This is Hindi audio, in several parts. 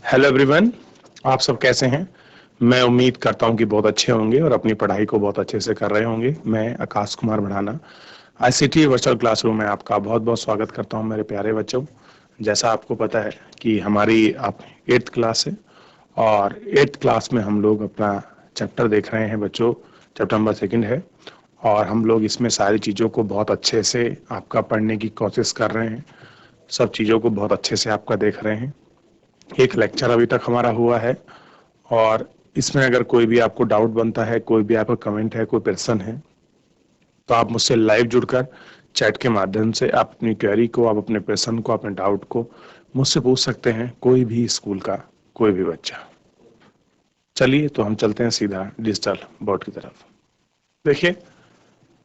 Hello everyone. आप सब कैसे हैं? मैं उम्मीद करता हूं कि बहुत अच्छे होंगे और अपनी पढ़ाई को बहुत अच्छे से कर रहे होंगे। मैं Akash Kumar Bhadana ICT virtual classroom में आपका बहुत बहुत स्वागत करता हूं मेरे प्यारे बच्चों। जैसा आपको पता है कि हमारी आप 8th क्लास है और 8th क्लास में हम लोग अपना चैप्टर देख रहे हैं बच्चों। चैप्टर नंबर 2 है और हम लोग इसमें सारी चीज़ों को बहुत अच्छे से आपका पढ़ने की कोशिश कर रहे हैं। सब चीज़ों को बहुत अच्छे से आपका देख रहे हैं। एक लेक्चर अभी तक हमारा हुआ है और इसमें अगर कोई भी आपको डाउट बनता है, कोई भी आपका कमेंट है, कोई प्रश्न है, तो आप मुझसे लाइव जुड़कर चैट के माध्यम से आप अपनी क्वेरी को, आप अपने प्रश्न को, अपने डाउट को मुझसे पूछ सकते हैं। कोई भी स्कूल का कोई भी बच्चा। चलिए तो हम चलते हैं सीधा डिजिटल बोर्ड की तरफ। देखिए,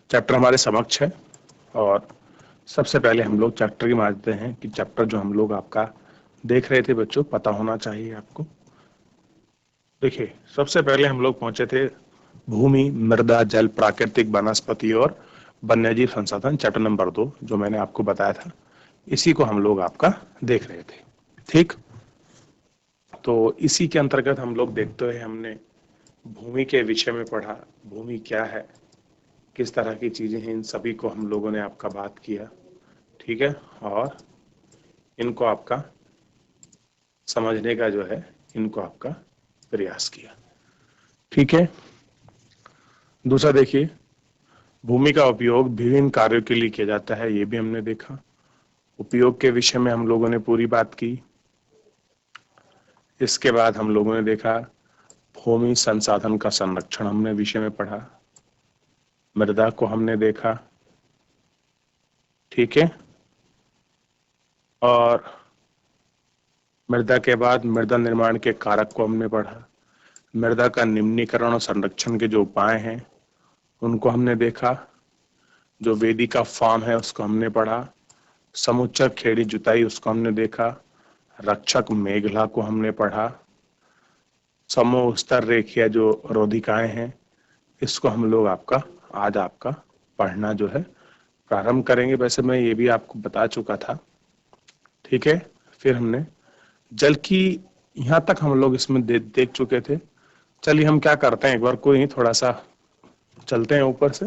चैप्टर हमारे समक्ष है और सबसे पहले हम लोग चैप्टर की मानते हैं कि चैप्टर जो हम लोग आपका देख रहे थे बच्चों, पता होना चाहिए आपको। देखिए, सबसे पहले हम लोग पहुंचे थे भूमि, मृदा, जल, प्राकृतिक, वनस्पति और वन्यजीव संसाधन, चैप्टर नंबर 2 जो मैंने आपको बताया था। इसी को हम लोग आपका देख रहे थे। ठीक, तो इसी के अंतर्गत हम लोग देखते हुए हमने भूमि के विषय में पढ़ा। भूमि क्या है, किस तरह की चीजें हैं, इन सभी को हम लोगों ने आपका बात किया। ठीक है, और इनको आपका समझने का जो है, इनको आपका प्रयास किया। ठीक है, दूसरा देखिए, भूमि का उपयोग विभिन्न कार्यों के लिए किया जाता है, ये भी हमने देखा। उपयोग के विषय में हम लोगों ने पूरी बात की। इसके बाद हम लोगों ने देखा भूमि संसाधन का संरक्षण हमने विषय में पढ़ा। मृदा को हमने देखा। ठीक है, और मृदा के बाद मृदा निर्माण के कारक को हमने पढ़ा। मृदा का निम्नीकरण और संरक्षण के जो उपाय हैं उनको हमने देखा। जो वेदिका फार्म है उसको हमने पढ़ा। समुच्चय खेड़ी जुताई उसको हमने देखा। रक्षक मेघला को हमने पढ़ा। समूह स्तर रेखीय जो रोधिकाएं हैं इसको हम लोग आपका आज आपका पढ़ना जो है प्रारंभ करेंगे। वैसे मैं ये भी आपको बता चुका था। ठीक है, फिर हमने जल की, यहाँ तक हम लोग इसमें देख चुके थे। चलिए हम क्या करते हैं, एक बार कोई नहीं, थोड़ा सा चलते हैं ऊपर से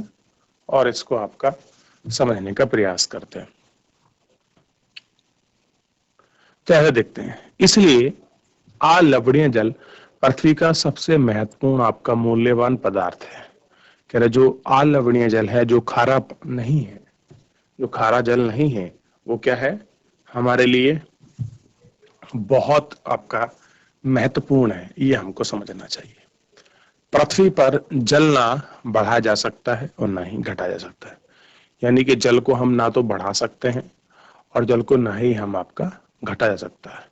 और इसको आपका समझने का प्रयास करते हैं। चलिए देखते हैं। इसलिए अलवणीय जल पृथ्वी का सबसे महत्वपूर्ण आपका मूल्यवान पदार्थ है। कह रहे जो अलवणीय जल है, जो खारा नहीं है, जो खारा जल नहीं है, वो क्या है हमारे लिए बहुत आपका महत्वपूर्ण है। ये हमको समझना चाहिए। पृथ्वी पर जल ना बढ़ाया जा सकता है और ना ही घटाया जा सकता है। यानी कि जल को हम ना तो बढ़ा सकते हैं और जल को ना ही हम आपका घटाया जा सकता है।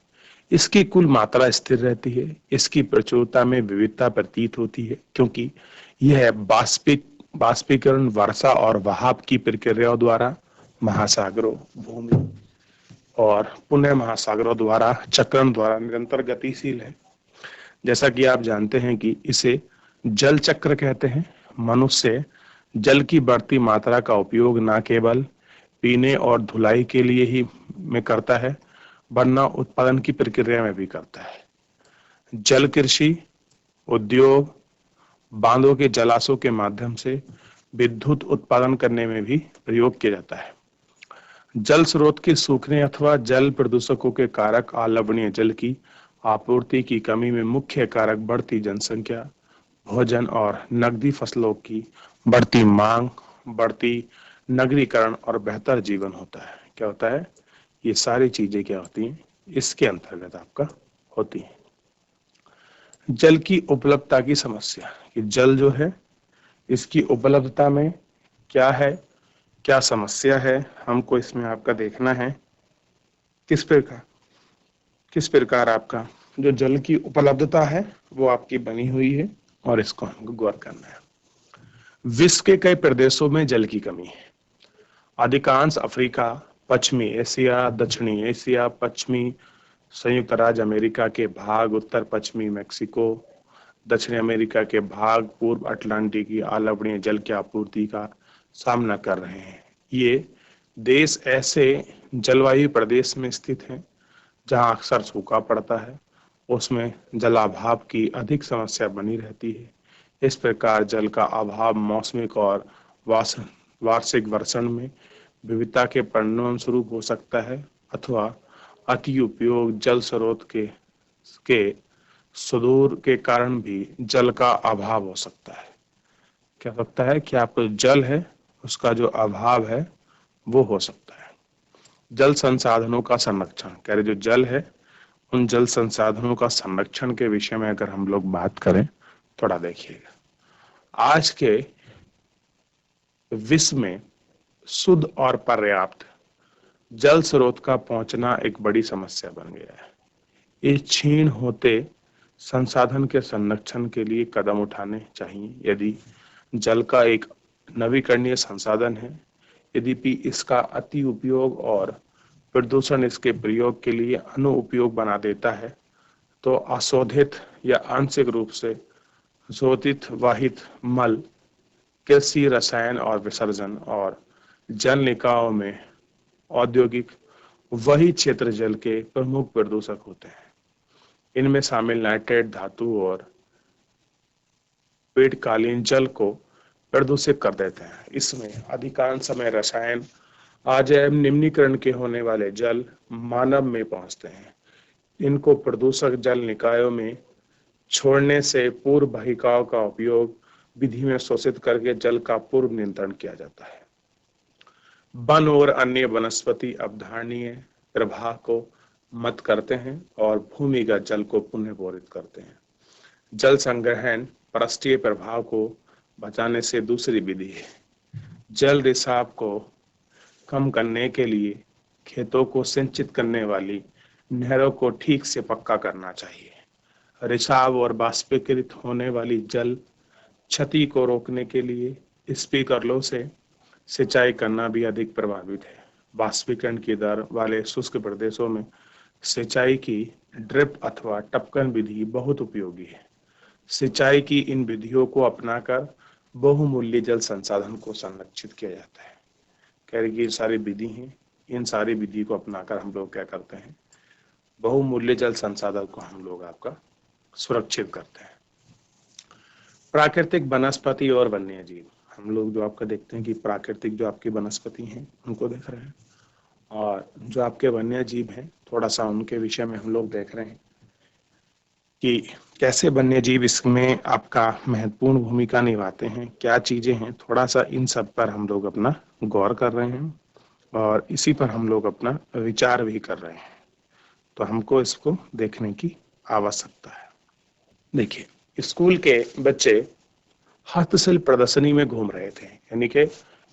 इसकी कुल मात्रा स्थिर रहती है। इसकी प्रचुरता में विविधता प्रतीत होती है क्योंकि यह बाष्पीकरण, वर्षा और बहाव की प्रक्रियाओं द्वारा महासागरों, भूमि और पुनः महासागरों द्वारा चक्रण द्वारा निरंतर गतिशील है। जैसा कि आप जानते हैं कि इसे जल चक्र कहते हैं। मनुष्य जल की बढ़ती मात्रा का उपयोग न केवल पीने और धुलाई के लिए ही में करता है, वरना उत्पादन की प्रक्रिया में भी करता है। जल कृषि, उद्योग, बांधों के जलाशयों के माध्यम से विद्युत उत्पादन करने में भी प्रयोग किया जाता है। जल स्रोत के सूखने अथवा जल प्रदूषकों के कारक अलवणीय जल की आपूर्ति की कमी में मुख्य कारक बढ़ती जनसंख्या, भोजन और नकदी फसलों की बढ़ती मांग, बढ़ती नगरीकरण और बेहतर जीवन होता है। क्या होता है? ये सारी चीजें क्या होती हैं, इसके अंतर्गत आपका होती है। जल की उपलब्धता की समस्या, कि जल जो है इसकी उपलब्धता में क्या है, क्या समस्या है, हमको इसमें आपका देखना है। किस प्रकार आपका जो जल की उपलब्धता है वो आपकी बनी हुई है और इसको हमको गौर करना है। विश्व के कई प्रदेशों में जल की कमी है। अधिकांश अफ्रीका, पश्चिमी एशिया, दक्षिणी एशिया, पश्चिमी संयुक्त राज्य अमेरिका के भाग, उत्तर पश्चिमी मैक्सिको, दक्षिण अमेरिका के भाग, पूर्व अटलांटिक की अलवणीय जल की आपूर्ति का सामना कर रहे हैं। ये देश ऐसे जलवायु प्रदेश में स्थित हैं जहां अक्सर सूखा पड़ता है। उसमें जलाभाव की अधिक समस्या बनी रहती है। इस प्रकार जल का अभाव मौसमिक और वार्षिक वर्षण में विविधता के परिणाम स्वरूप हो सकता है, अथवा अति उपयोग जल स्रोत के सुदूर के कारण भी जल का अभाव हो सकता है। क्या सकता है कि आपको जल है उसका जो अभाव है वो हो सकता है। जल संसाधनों का संरक्षण, कह रहे जो जल है उन जल संसाधनों का संरक्षण के विषय में अगर हम लोग बात करें, थोड़ा देखिएगा। आज के विश्व में शुद्ध और पर्याप्त जल स्रोत का पहुंचना एक बड़ी समस्या बन गया है। इस क्षीण होते संसाधन के संरक्षण के लिए कदम उठाने चाहिए। यदि जल का एक नवीकरणीय संसाधन है, यद्यपि इसका अति उपयोग और प्रदूषण इसके प्रयोग के लिए अनुपयोग बना देता है, तो अशोधित या आंशिक रूप से शोधित वाहित मल, कृषि रसायन और विसर्जन और जल निकायों में औद्योगिक वही क्षेत्र जल के प्रमुख प्रदूषक होते हैं। इनमें शामिल नाइट्रेट धातु और पेटकालीन जल को प्रदूषित कर देते हैं। इसमें अधिकांश समय रसायन अजैव निम्नीकरण के होने वाले जल मानव में पहुंचते हैं। इनको प्रदूषक जल निकायों में छोड़ने से पूर्व वाहिकाओं का उपयोग विधि में शोषित करके जल का पूर्व नियंत्रण किया जाता है। वन और अन्य वनस्पति अवधारणीय प्रवाह को मत करते हैं और भूमिगत जल को पुनः बोरित करते हैं। जल संग्रहण पृष्ठीय प्रभाव को बचाने से दूसरी विधि है। जल रिसाव को कम करने के लिए खेतों को सिंचित करने वाली नहरों को ठीक से पक्का करना चाहिए। रिसाव और बाष्पीकृत होने वाली जल क्षति को रोकने के लिए स्प्रिंकलरों से सिंचाई करना भी अधिक प्रभावित है। बाष्पीकरण की दर वाले शुष्क प्रदेशों में सिंचाई की ड्रिप अथवा टपकन विधि बहुत उपयोगी है। सिंचाई की इन विधियों को अपनाकर बहुमूल्य जल संसाधन को संरक्षित किया जाता है। कह रही ये सारी विधि हैं, इन सारी विधि को अपनाकर हम लोग क्या करते हैं, बहुमूल्य जल संसाधन को हम लोग आपका सुरक्षित करते हैं। प्राकृतिक वनस्पति और वन्य जीव, हम लोग जो आपका देखते हैं कि प्राकृतिक जो आपकी वनस्पति हैं उनको देख रहे हैं, और जो आपके वन्य जीव हैं थोड़ा सा उनके विषय में हम लोग देख रहे हैं कि कैसे वन्य जीव इसमें आपका महत्वपूर्ण भूमिका निभाते हैं, क्या चीजें हैं, थोड़ा सा इन सब पर हम लोग अपना गौर कर रहे हैं और इसी पर हम लोग अपना विचार भी कर रहे हैं। तो हमको इसको देखने की आवश्यकता है। देखिए, स्कूल के बच्चे हस्तशिल्प प्रदर्शनी में घूम रहे थे, यानी कि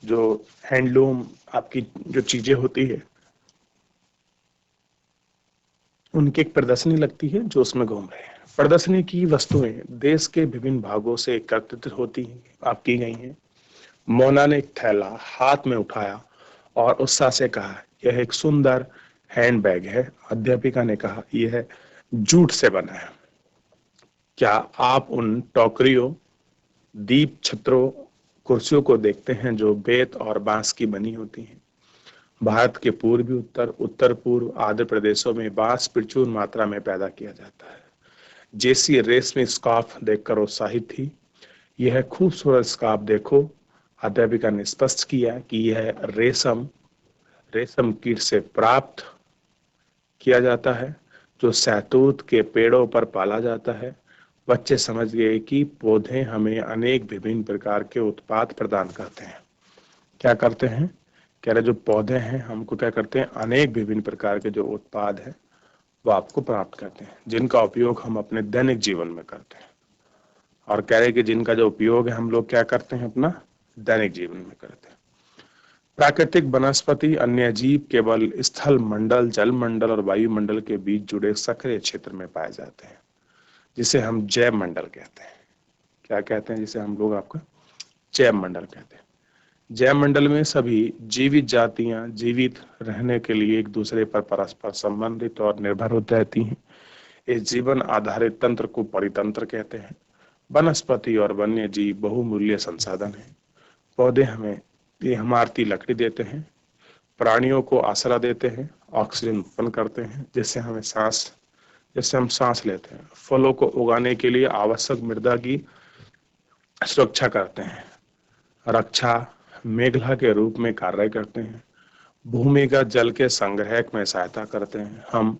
जो हैंडलूम आपकी जो चीजें होती है उनकी एक प्रदर्शनी लगती है जो उसमें घूम रहे हैं। प्रदर्शनी की वस्तुएं देश के विभिन्न भागों से एकत्रित होती हैं, आप की गई हैं। मोना ने एक थैला हाथ में उठाया और उत्साह से कहा, यह एक सुंदर हैंडबैग है। अध्यापिका ने कहा, यह जूट से बना है। क्या आप उन टोकरियों, दीप छत्रों, कुर्सियों को देखते हैं जो बेत और बांस की बनी होती हैं? भारत के पूर्वी उत्तर पूर्व आदि प्रदेशों में बांस प्रचुर मात्रा में पैदा किया जाता है। जेसी रेशमी स्कार्फ देखकर उत्साहित थी। यह खूबसूरत स्कार्फ देखो, अध्यापिका ने स्पष्ट किया कि यह रेशम कीट से प्राप्त किया जाता है जो शहतूत के पेड़ों पर पाला जाता है। बच्चे समझ गए कि पौधे हमें अनेक विभिन्न प्रकार के उत्पाद प्रदान करते हैं। क्या करते हैं? कह रहे जो पौधे हैं हमको क्या करते हैं, अनेक विभिन्न प्रकार के जो उत्पाद है वो आपको प्राप्त करते हैं, जिनका उपयोग हम अपने दैनिक जीवन में करते हैं। और कह रहे कि जिनका जो उपयोग है हम लोग क्या करते हैं, अपना दैनिक जीवन में करते हैं। प्राकृतिक वनस्पति अन्य जीव केवल स्थल मंडल, जल मंडल और वायुमंडल के बीच जुड़े सक्रिय क्षेत्र में पाए जाते हैं, जिसे हम जैव मंडल कहते हैं। क्या कहते हैं? जिसे हम लोग आपका जैव मंडल कहते हैं। जैव मंडल में सभी जीवित जातियां जीवित रहने के लिए एक दूसरे पर परस्पर संबंधित और निर्भर होती रहती हैं। इस जीवन आधारित तंत्र को परितंत्र कहते हैं। वनस्पति और वन्य जीव बहुमूल्य संसाधन है। पौधे हमें इमारती लकड़ी देते हैं, प्राणियों को आसरा देते हैं, ऑक्सीजन उत्पन्न करते हैं जिससे हमें सांस जिससे हम सांस लेते हैं। फलों को उगाने के लिए आवश्यक मृदा की सुरक्षा करते हैं। रक्षा मेघला के रूप में कार्य करते हैं। भूमिगत जल के संग्रह में सहायता करते हैं। हम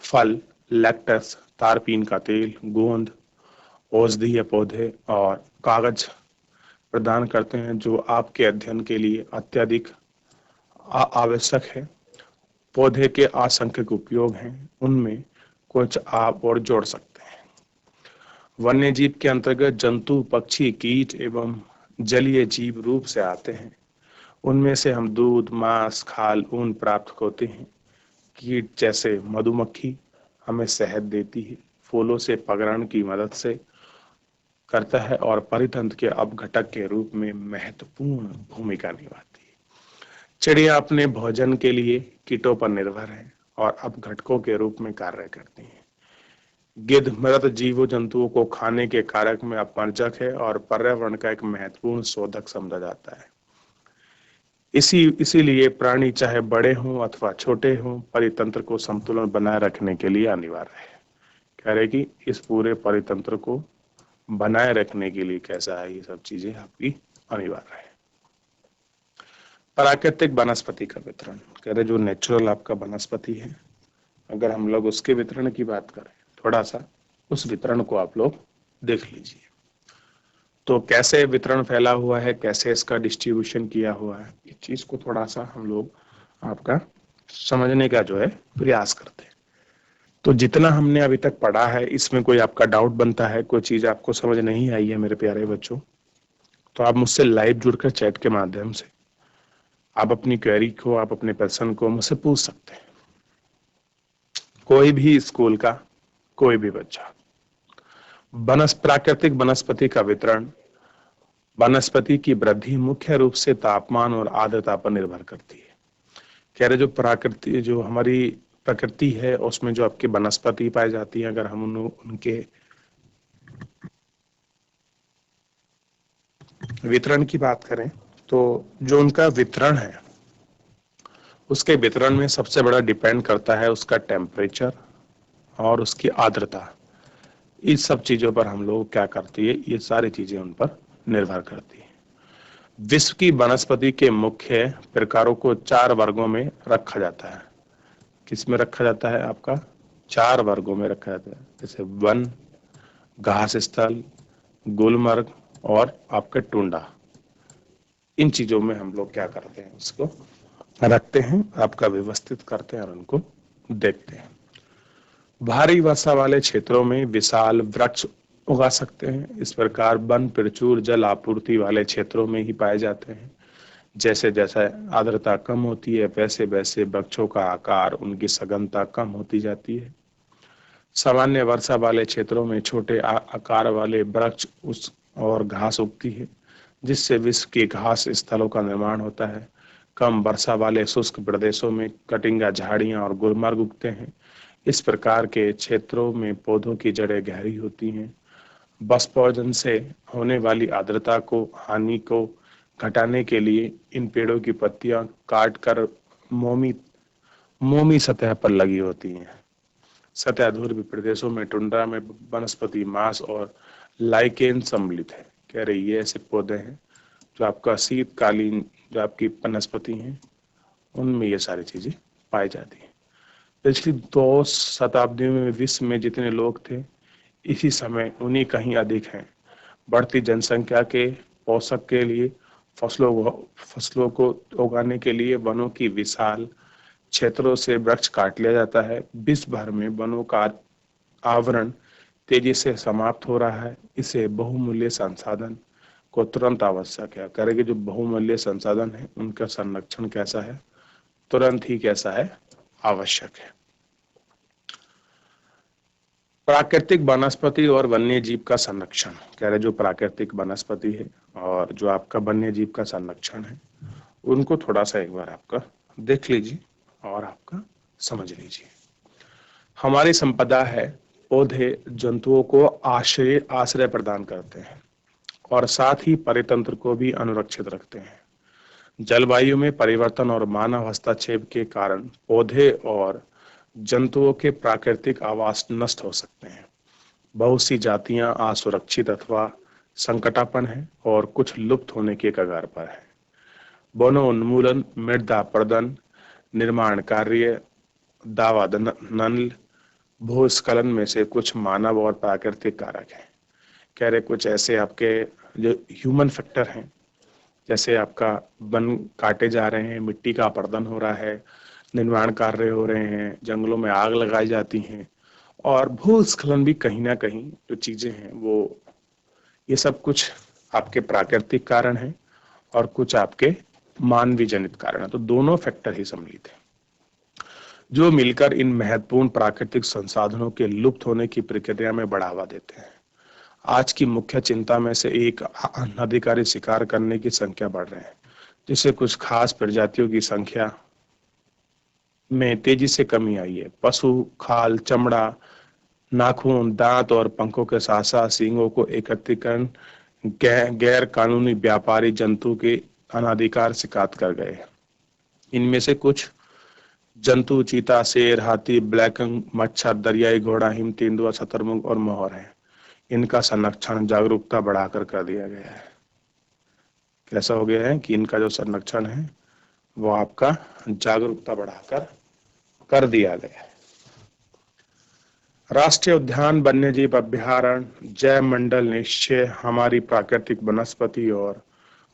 फल, लैक्टस, तारपीन का तेल, गोंद, औषधीय पौधे और कागज प्रदान करते हैं जो आपके अध्ययन के लिए अत्यधिक आवश्यक है। पौधे के असंख्य उपयोग हैं, उनमें कुछ आप और जोड़ सकते हैं। वन्य जीव के अंतर्गत जंतु, पक्षी, कीट एवं जलीय जीव रूप से आते हैं। उनमें से हम दूध, मांस, खाल, ऊन प्राप्त होते हैं। कीट जैसे मधुमक्खी हमें शहद देती है, फूलों से परागण की मदद से करता है और परितंत्र के अपघटक के रूप में महत्वपूर्ण भूमिका निभाती है। चिड़िया अपने भोजन के लिए कीटों पर निर्भर है और अपघटकों के रूप में कार्य करती है। गिद्ध मृत जीवों जंतुओं को खाने के कारक में अपवर्जक है और पर्यावरण का एक महत्वपूर्ण शोधक समझा जाता है। इसीलिए प्राणी चाहे बड़े हों अथवा छोटे हों, परितंत्र को संतुलन बनाए रखने के लिए अनिवार्य है। कह रहे कि इस पूरे परितंत्र को बनाए रखने के लिए कैसा है, ये सब चीजें आपकी अनिवार्य है। प्राकृतिक वनस्पति का वितरण, कह रहे जो नेचुरल आपका वनस्पति है, अगर हम लोग उसके वितरण की बात करें, थोड़ा सा उस वितरण को आप लोग देख लीजिए। तो कैसे वितरण फैला हुआ है, कैसे इसका डिस्ट्रीब्यूशन किया हुआ है, इस चीज को थोड़ा सा हम लोग आपका समझने का जो है प्रयास करते हैं। तो जितना हमने अभी तक पढ़ा है, इसमें कोई आपका डाउट बनता है, कोई चीज आपको समझ नहीं आई है मेरे प्यारे बच्चों, तो आप मुझसे लाइव जुड़कर चैट के माध्यम से आप अपनी क्वेरी को, आप अपने प्रश्न को मुझसे पूछ सकते हैं। कोई भी स्कूल का कोई भी बच्चा। प्राकृतिक वनस्पति का वितरण, वनस्पति की वृद्धि मुख्य रूप से तापमान और आर्द्रता पर निर्भर करती है। कह रहे जो हमारी प्रकृति है उसमें जो आपकी वनस्पति पाई जाती है, अगर हम उनके वितरण की बात करें तो जो उनका वितरण है, उसके वितरण में सबसे बड़ा डिपेंड करता है उसका टेम्परेचर और उसकी आर्द्रता। इस सब चीजों पर हम लोग क्या करती है, ये सारी चीजें उन पर निर्भर करती है। विश्व की वनस्पति के मुख्य प्रकारों को 4 वर्गों में रखा जाता है। किसमें रखा जाता है? आपका 4 वर्गों में रखा जाता है, जैसे वन, घास स्थल, गुलमर्ग और आपका टुंडा। इन चीजों में हम लोग क्या करते हैं, उसको रखते हैं, आपका व्यवस्थित करते हैं और उनको देखते हैं। भारी वर्षा वाले क्षेत्रों में विशाल वृक्ष उगा सकते हैं। इस प्रकार वन प्रचुर जल आपूर्ति वाले क्षेत्रों में ही पाए जाते हैं। जैसे जैसे आर्द्रता कम होती है, वैसे वैसे वृक्षों का आकार, उनकी सघनता कम होती जाती है। सामान्य वर्षा वाले क्षेत्रों में छोटे आकार वाले वृक्ष उस और घास उगती है, जिससे विश्व के घास स्थलों का निर्माण होता है। कम वर्षा वाले शुष्क प्रदेशों में कटिंगा, झाड़ियां और गुलमर्ग उगते हैं। इस प्रकार के क्षेत्रों में पौधों की जड़ें गहरी होती हैं। बाष्पोत्सर्जन से होने वाली आर्द्रता को हानि को घटाने के लिए इन पेड़ों की पत्तियां काटकर मोमी सतह पर लगी होती हैं। सतह ध्रुवीय प्रदेशों में टुंड्रा में वनस्पति मांस और लाइकेन सम्मिलित है। कह रहे ये ऐसे पौधे हैं जो आपका शीतकालीन जो आपकी वनस्पति हैं, उनमें ये सारी चीजें पाई जाती हैं। पिछली 2 शताब्दियों में विश्व में जितने लोग थे, इसी समय उन्हीं कहीं अधिक हैं। बढ़ती जनसंख्या के पोषक के लिए फसलों को उगाने के लिए वनों की विशाल क्षेत्रों से वृक्ष काट लिया जाता है। विश्व भर में वनों का आवरण तेजी से समाप्त हो रहा है। इसे बहुमूल्य संसाधन को तुरंत आवश्यक है। करेंगे जो बहुमूल्य संसाधन है उनका संरक्षण कैसा है, तुरंत ही कैसा है, आवश्यक है। प्राकृतिक वनस्पति और वन्य जीव का संरक्षण, कह रहे जो प्राकृतिक वनस्पति है और जो आपका वन्य जीव का संरक्षण है, उनको थोड़ा सा एक बार आपका देख लीजिए और आपका समझ लीजिए। हमारी संपदा है, पौधे जंतुओं को आश्रय प्रदान करते हैं और साथ ही परितंत्र को भी अनुरक्षित रखते हैं। जलवायु में परिवर्तन और मानव हस्तक्षेप के कारण पौधे और जंतुओं के प्राकृतिक आवास नष्ट हो सकते हैं। बहुत सी जातियां असुरक्षित अथवा संकटापन्न है और कुछ लुप्त होने के कगार पर है। वनोन्मूलन, मृदा अपरदन, निर्माण कार्य, दावा नल, भूस्खलन में से कुछ मानव और प्राकृतिक कारक हैं। कह रहे कुछ ऐसे आपके जो ह्यूमन फैक्टर हैं, जैसे आपका वन काटे जा रहे हैं, मिट्टी का अपरदन हो रहा है, निर्माण कार्य हो रहे हैं, जंगलों में आग लगाई जाती हैं, और भूस्खलन भी कहीं ना कहीं जो चीजें हैं वो ये सब कुछ आपके प्राकृतिक कारण हैं और कुछ आपके मानवीय जनित कारण है। तो दोनों फैक्टर ही सम्मिलित है जो मिलकर इन महत्वपूर्ण प्राकृतिक संसाधनों के लुप्त होने की प्रक्रिया में बढ़ावा देते हैं। आज की मुख्य चिंता में से एक अनाधिकारी शिकार करने की संख्या बढ़ रहे हैं, जिससे कुछ खास प्रजातियों की संख्या में तेजी से कमी आई है। पशु खाल, चमड़ा, नाखून, दांत और पंखों के साथ साथ सींगों को एकत्रीकरण गैर कानूनी व्यापारी जंतु के अनाधिकार शिकार कर गए। इनमें से कुछ जंतु चीता, शेर, हाथी, ब्लैकंग, मच्छर, दरियाई घोड़ा, हिम तेंदुआ, शतरमुर्ग और मोर है। इनका संरक्षण जागरूकता बढ़ाकर कर दिया गया है। कैसा हो गया है कि इनका जो संरक्षण है वो आपका जागरूकता बढ़ाकर कर दिया गया है। राष्ट्रीय उद्यान, वन्यजीव अभ्यारण्य, जैव मंडल निश्चय हमारी प्राकृतिक वनस्पति और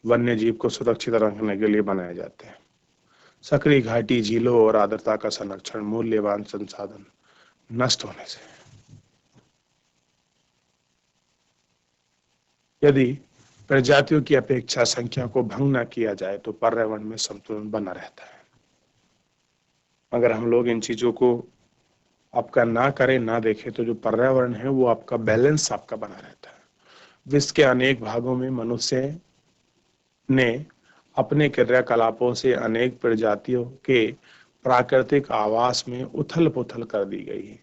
वन्यजीव को सुरक्षित रखने के लिए बनाए जाते हैं। सक्रिय घाटी, झीलों और आर्द्रता का संरक्षण मूल्यवान संसाधन नष्ट होने से। यदि प्रजातियों की अपेक्षा संख्या को भंग न किया जाए तो पर्यावरण में संतुलन बना रहता है। अगर हम लोग इन चीजों को आपका ना करें, ना देखें, तो जो पर्यावरण है वो आपका बैलेंस आपका बना रहता है। विश्व के अनेक भागों में मनुष्य ने अपने क्रियाकलापों से अनेक प्रजातियों के प्राकृतिक आवास में उथल पुथल कर दी गई है।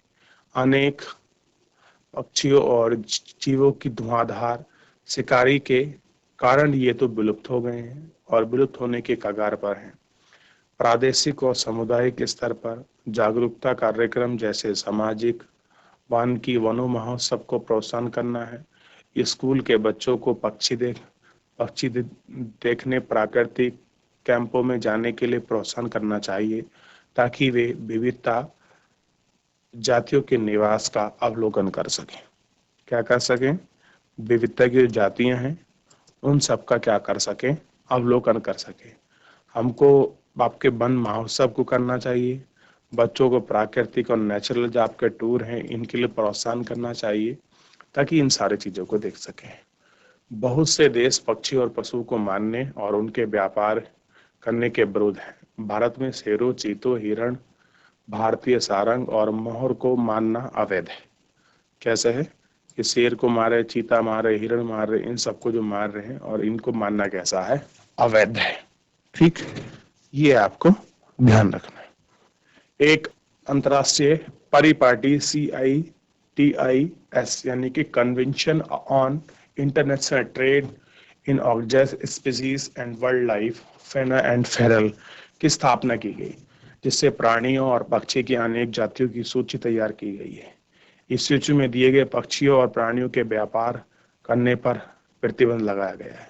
अनेक पक्षियों और जीवों की धुआंधार शिकारी के कारण ये तो विलुप्त हो गए हैं और विलुप्त होने के कगार पर हैं। प्रादेशिक और सामुदायिक स्तर पर जागरूकता कार्यक्रम जैसे सामाजिक वानिकी वनो महोत्सव को प्रोत्साहन करना है। स्कूल के बच्चों को पक्षी देखने प्राकृतिक कैंपों में जाने के लिए प्रोत्साहन करना चाहिए, ताकि वे विविधता जातियों के निवास का अवलोकन कर सकें। क्या कर सकें? विविधता की जो जातियां हैं उन सब का क्या कर सकें? अवलोकन कर सकें। हमको आपके वन महोत्सव को करना चाहिए। बच्चों को प्राकृतिक और नेचुरल जो आपके टूर हैं इनके लिए प्रोत्साहन करना चाहिए, ताकि इन सारी चीजों को देख सकें। बहुत से देश पक्षी और पशु को मारने और उनके व्यापार करने के विरुद्ध हैं। भारत में शेरों, चीतों, हिरण, भारतीय सारंग और मोर को मारना अवैध है। कैसे है कि शेर को मारे, चीता मारे, हिरण मार रहे, इन सबको जो मार रहे हैं और इनको मारना कैसा है? अवैध है। ठीक, ये आपको ध्यान रखना है। एक अंतरराष्ट्रीय परिपाटी CITES यानी कि convention on international trade in organic species and wildlife, fauna and flora की स्थापना की गई, जिससे प्राणियों और पक्षी की अनेक जातियों की सूची तैयार की गई है। इस सूची में दिए गए पक्षियों और प्राणियों के व्यापार करने पर प्रतिबंध लगाया गया है।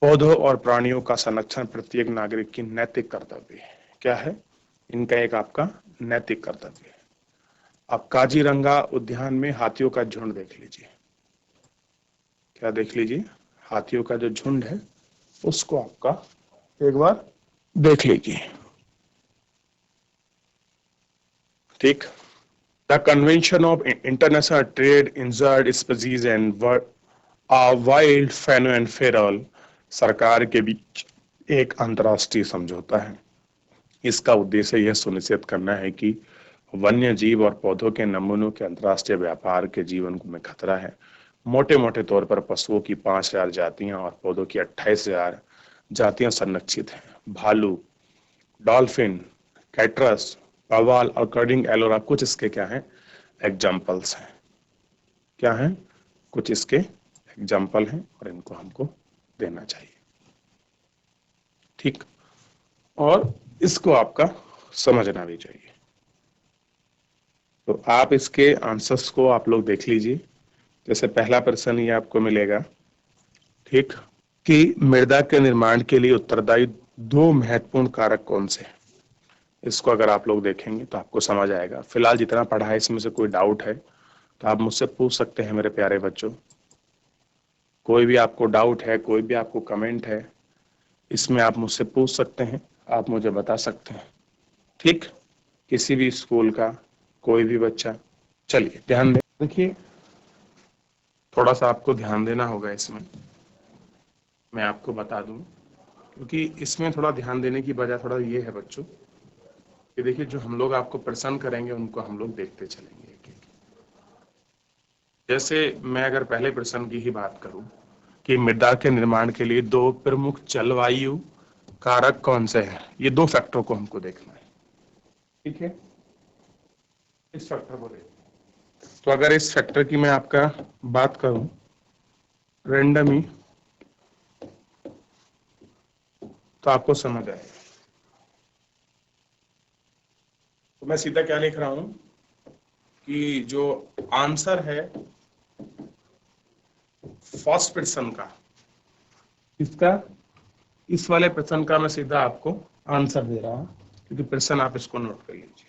पौधों और प्राणियों का संरक्षण प्रत्येक नागरिक की नैतिक कर्तव्य है। क्या है? इनका एक आपका नैतिक कर्तव्य है। आप काजीरंगा उद्यान में हाथियों का झुंड देख लीजिए। क्या देख लीजिए? हाथियों का जो झुंड है उसको आपका एक बार देख लीजिए। ठीक। The convention of international trade in injured species and wild फेनो एंड फेरल सरकार के बीच एक अंतर्राष्ट्रीय समझौता है। इसका उद्देश्य यह सुनिश्चित करना है कि वन्य जीव और पौधों के नमूनों के अंतर्राष्ट्रीय व्यापार के जीवन में खतरा है। मोटे मोटे तौर पर पशुओं की 5000 जातियां और पौधों की 28,000 जातियां संरक्षित हैं। भालू, डॉल्फिन, कैटरस, पवाल और कर्डिंग एलोरा कुछ इसके क्या हैं? एग्जाम्पल्स हैं। क्या हैं? कुछ इसके एग्जाम्पल हैं और इनको हमको देना चाहिए। ठीक, और इसको आपका समझना भी चाहिए। तो आप इसके आंसर्स को आप लोग देख लीजिए। जैसे पहला प्रश्न ये आपको मिलेगा, ठीक, कि मृदा के निर्माण के लिए उत्तरदायी दो महत्वपूर्ण कारक कौन से हैं। इसको अगर आप लोग देखेंगे तो आपको समझ आएगा। फिलहाल जितना पढ़ा है इसमें से कोई डाउट है तो आप मुझसे पूछ सकते हैं मेरे प्यारे बच्चों। कोई भी आपको डाउट है, कोई भी आपको कमेंट है, इसमें आप मुझसे पूछ सकते हैं, आप मुझे बता सकते हैं, ठीक। किसी भी स्कूल का कोई भी बच्चा। चलिए ध्यान दें, देखिए थोड़ा सा आपको ध्यान देना होगा इसमें, मैं आपको बता दूं, क्योंकि इसमें थोड़ा ध्यान देने की वजह थोड़ा ये है बच्चों कि देखिए जो हम लोग आपको प्रश्न करेंगे उनको हम लोग देखते चलेंगे एक एक। जैसे मैं अगर पहले प्रश्न की ही बात करूं कि मृदा के निर्माण के लिए दो प्रमुख जलवायु कारक कौन से हैं, ये दो फैक्टर को हमको देखना है, ठीक है। इस फैक्टर को देखना, तो अगर इस फैक्टर की मैं आपका बात करूं रेंडमी, तो आपको समझ आएगा। तो मैं सीधा क्या लिख रहा हूं कि जो आंसर है फर्स्ट प्रश्न का, इसका, इस वाले प्रश्न का मैं सीधा आपको आंसर दे रहा हूं, क्योंकि प्रश्न आप इसको नोट कर लीजिए।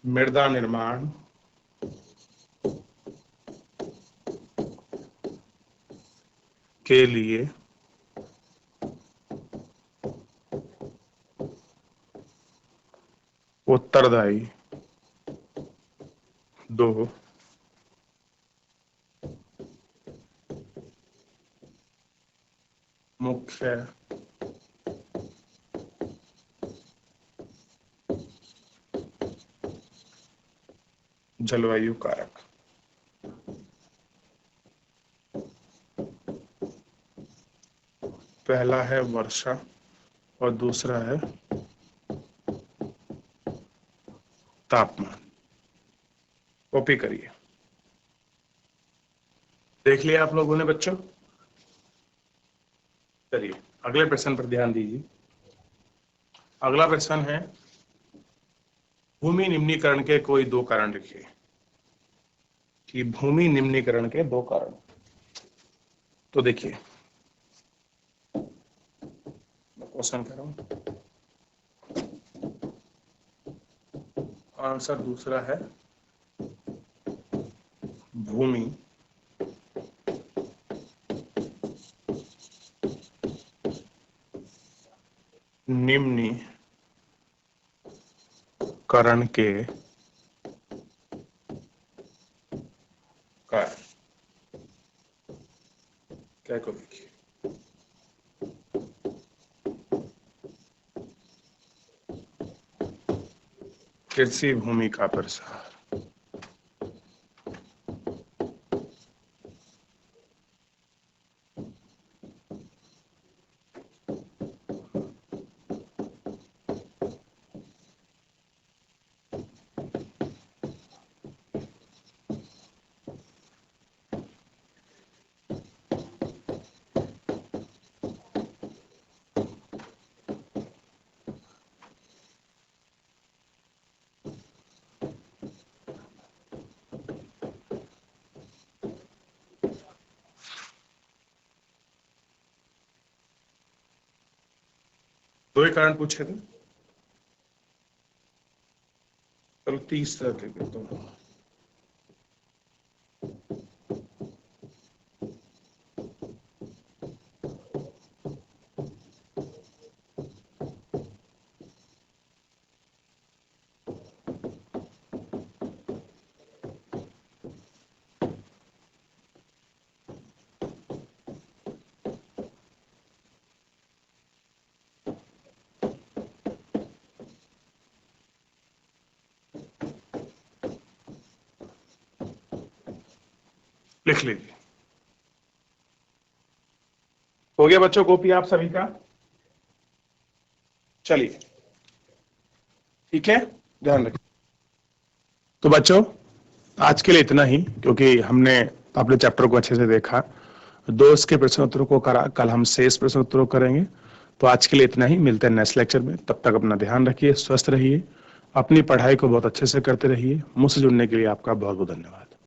मृदा निर्माण के लिए उत्तरदायी दो मुख्य जलवायु कारक, पहला है वर्षा और दूसरा है तापमान। कॉपी करिए, देख लिया आप लोगों ने बच्चों। चलिए अगले प्रश्न पर ध्यान दीजिए। अगला प्रश्न है भूमि निम्नीकरण के कोई दो कारण लिखिए, कि भूमि निम्नीकरण के दो कारण। तो देखिए मैं क्वेश्चन कर रहा हूं, आंसर दूसरा है भूमि निम्नीकरण के कारण। क्या को देखिए, कृषि भूमि का प्रसार, दो ही कारण पूछे थे। चलो तीसरा दे देता हूं। लिख लीजिए, हो गया बच्चों कॉपी आप सभी का। चलिए ठीक है, ध्यान रखिए। तो बच्चों आज के लिए इतना ही, क्योंकि हमने अपने चैप्टर को अच्छे से देखा। दोस्त के प्रश्न उत्तरों को कल हम शेष प्रश्न उत्तरों करेंगे। तो आज के लिए इतना ही, मिलते हैं नेक्स्ट लेक्चर में। तब तक अपना ध्यान रखिए, स्वस्थ रहिए, अपनी पढ़ाई को बहुत अच्छे से करते रहिए। मुझसे जुड़ने के लिए आपका बहुत बहुत धन्यवाद।